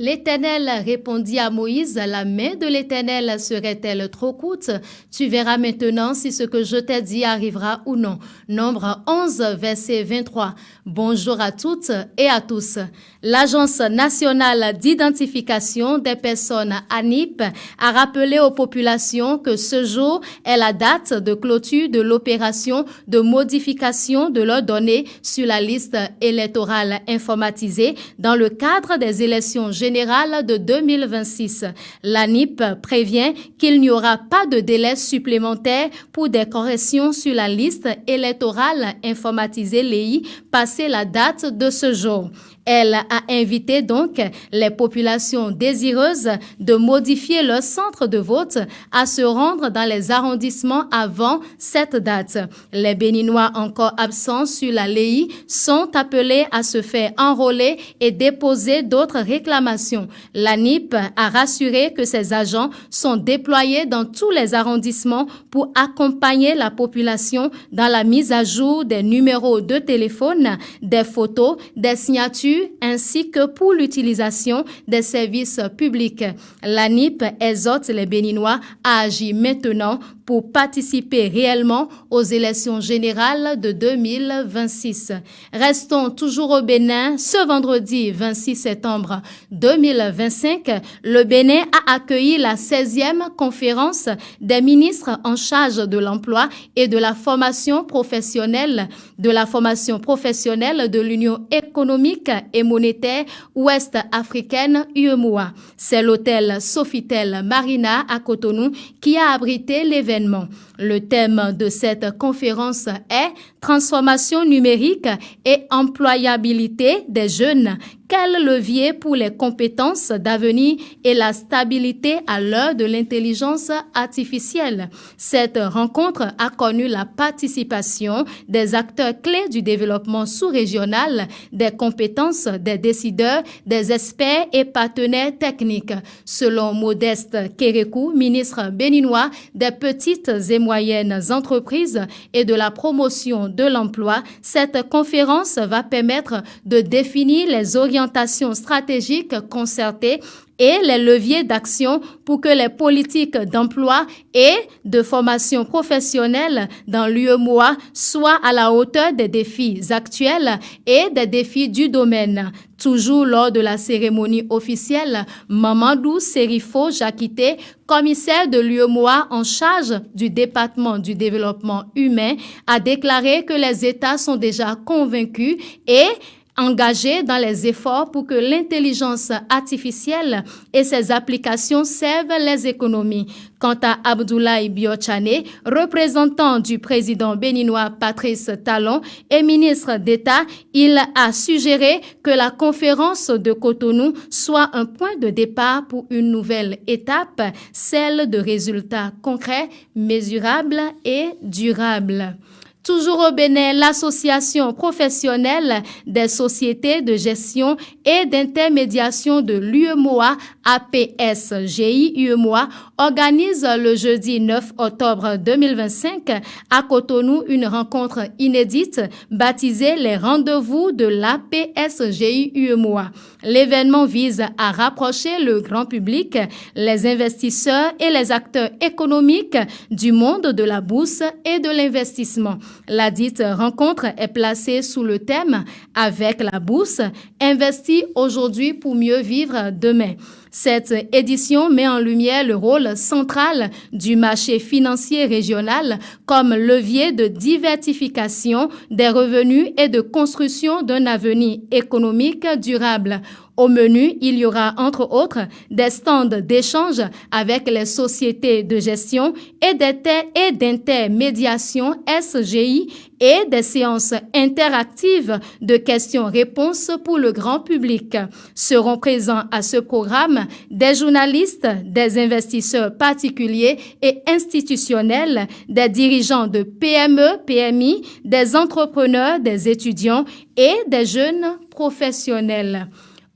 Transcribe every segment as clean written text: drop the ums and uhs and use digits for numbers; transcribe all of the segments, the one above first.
L'Éternel répondit à Moïse, la main de l'Éternel serait-elle trop courte? Tu verras maintenant si ce que je t'ai dit arrivera ou non. Nombre 11, verset 23. Bonjour à toutes et à tous. L'Agence nationale d'identification des personnes ANIP a rappelé aux populations que ce jour est la date de clôture de l'opération de modification de leurs données sur la liste électorale informatisée dans le cadre des élections générales de 2026. L'ANIP prévient qu'il n'y aura pas de délai supplémentaire pour des corrections sur la liste électorale informatisée LEI passé la date de ce jour. Elle a invité donc les populations désireuses de modifier leur centre de vote à se rendre dans les arrondissements avant cette date. Les Béninois encore absents sur la LEI sont appelés à se faire enrôler et déposer d'autres réclamations. L'ANIP a rassuré que ses agents sont déployés dans tous les arrondissements pour accompagner la population dans la mise à jour des numéros de téléphone, des photos, des signatures ainsi que pour l'utilisation des services publics. L'ANIP exhorte les Béninois à agir maintenant pour participer réellement aux élections générales de 2026. Restons toujours au Bénin. Ce vendredi 26 septembre 2025, le Bénin a accueilli la 16e conférence des ministres en charge de l'emploi et de la formation professionnelle de l'Union économique et monétaire ouest-africaine UEMOA. C'est l'hôtel Sofitel Marina à Cotonou qui a abrité l'événement. Le thème de cette conférence est transformation numérique et employabilité des jeunes. Quel levier pour les compétences d'avenir et la stabilité à l'heure de l'intelligence artificielle? Cette rencontre a connu la participation des acteurs clés du développement sous-régional, des compétences des décideurs, des experts et partenaires techniques. Selon Modeste Kérékou, ministre béninois des petites et moyennes entreprises et de la promotion de l'emploi, cette conférence va permettre de définir les orientations stratégiques concertées et les leviers d'action pour que les politiques d'emploi et de formation professionnelle dans l'UEMOA soient à la hauteur des défis actuels et des défis du domaine. Toujours lors de la cérémonie officielle, Mamadou Serifo Jakité, commissaire de l'UEMOA en charge du département du développement humain, a déclaré que les États sont déjà convaincus et engagés dans les efforts pour que l'intelligence artificielle et ses applications servent les économies. Quant à Abdoulaye Biochane, représentant du président béninois Patrice Talon et ministre d'État, il a suggéré que la conférence de Cotonou soit un point de départ pour une nouvelle étape, celle de résultats concrets, mesurables et durables. Toujours au Bénin, l'association professionnelle des sociétés de gestion et d'intermédiation de l'UEMOA, APSGI UEMOA, organise le jeudi 9 octobre 2025 à Cotonou une rencontre inédite baptisée les rendez-vous de l'APSGI UEMOA. L'événement vise à rapprocher le grand public, les investisseurs et les acteurs économiques du monde de la bourse et de l'investissement. La dite rencontre est placée sous le thème « Avec la bourse, investir aujourd'hui pour mieux vivre demain ». Cette édition met en lumière le rôle central du marché financier régional comme levier de diversification des revenus et de construction d'un avenir économique durable. Au menu, il y aura entre autres des stands d'échange avec les sociétés de gestion et d'intermédiation SGI et des séances interactives de questions-réponses pour le grand public. Seront présents à ce programme des journalistes, des investisseurs particuliers et institutionnels, des dirigeants de PME, PMI, des entrepreneurs, des étudiants et des jeunes professionnels.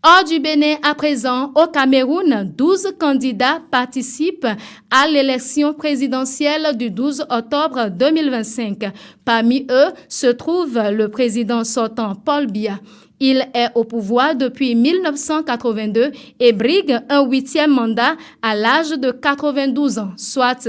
Hors du Bénin, à présent, au Cameroun, 12 candidats participent à l'élection présidentielle du 12 octobre 2025. Parmi eux se trouve le président sortant Paul Biya. Il est au pouvoir depuis 1982 et brigue un 8e mandat à l'âge de 92 ans, soit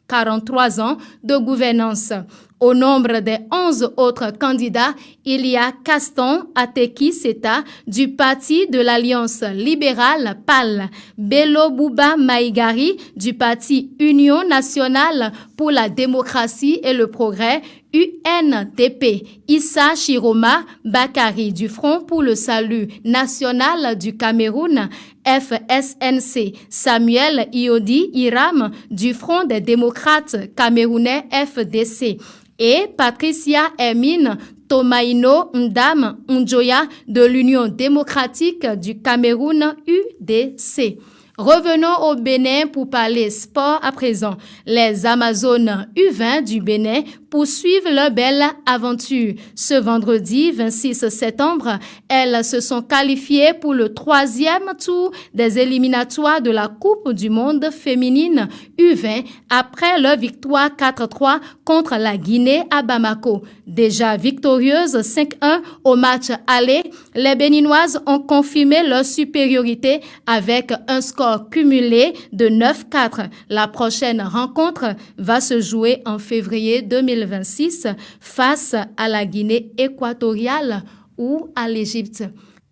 43 ans de gouvernance. Au nombre des 11 autres candidats, il y a Gaston Ateki Seta du parti de l'Alliance libérale PAL, Bello Bouba Maïgari du parti Union nationale pour la démocratie et le progrès UNDP, Issa Chiroma Bakari du Front pour le salut national du Cameroun, FSNC, Samuel Iodi Iram du Front des démocrates camerounais FDC et Patricia Hermine Tomaino Ndam Njoya de l'Union démocratique du Cameroun UDC. Revenons au Bénin pour parler sport à présent. Les Amazones U20 du Bénin poursuivent leur belle aventure. Ce vendredi 26 septembre, elles se sont qualifiées pour le 3e tour des éliminatoires de la Coupe du monde féminine U20 après leur victoire 4-3 contre la Guinée à Bamako. Déjà victorieuses 5-1 au match aller, les Béninoises ont confirmé leur supériorité avec un score cumulé de 9-4. La prochaine rencontre va se jouer en février 2026 face à la Guinée équatoriale ou à l'Égypte.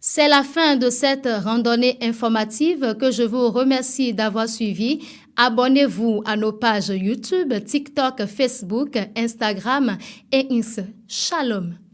C'est la fin de cette randonnée informative que je vous remercie d'avoir suivi. Abonnez-vous à nos pages YouTube, TikTok, Facebook, Instagram et X. Shalom.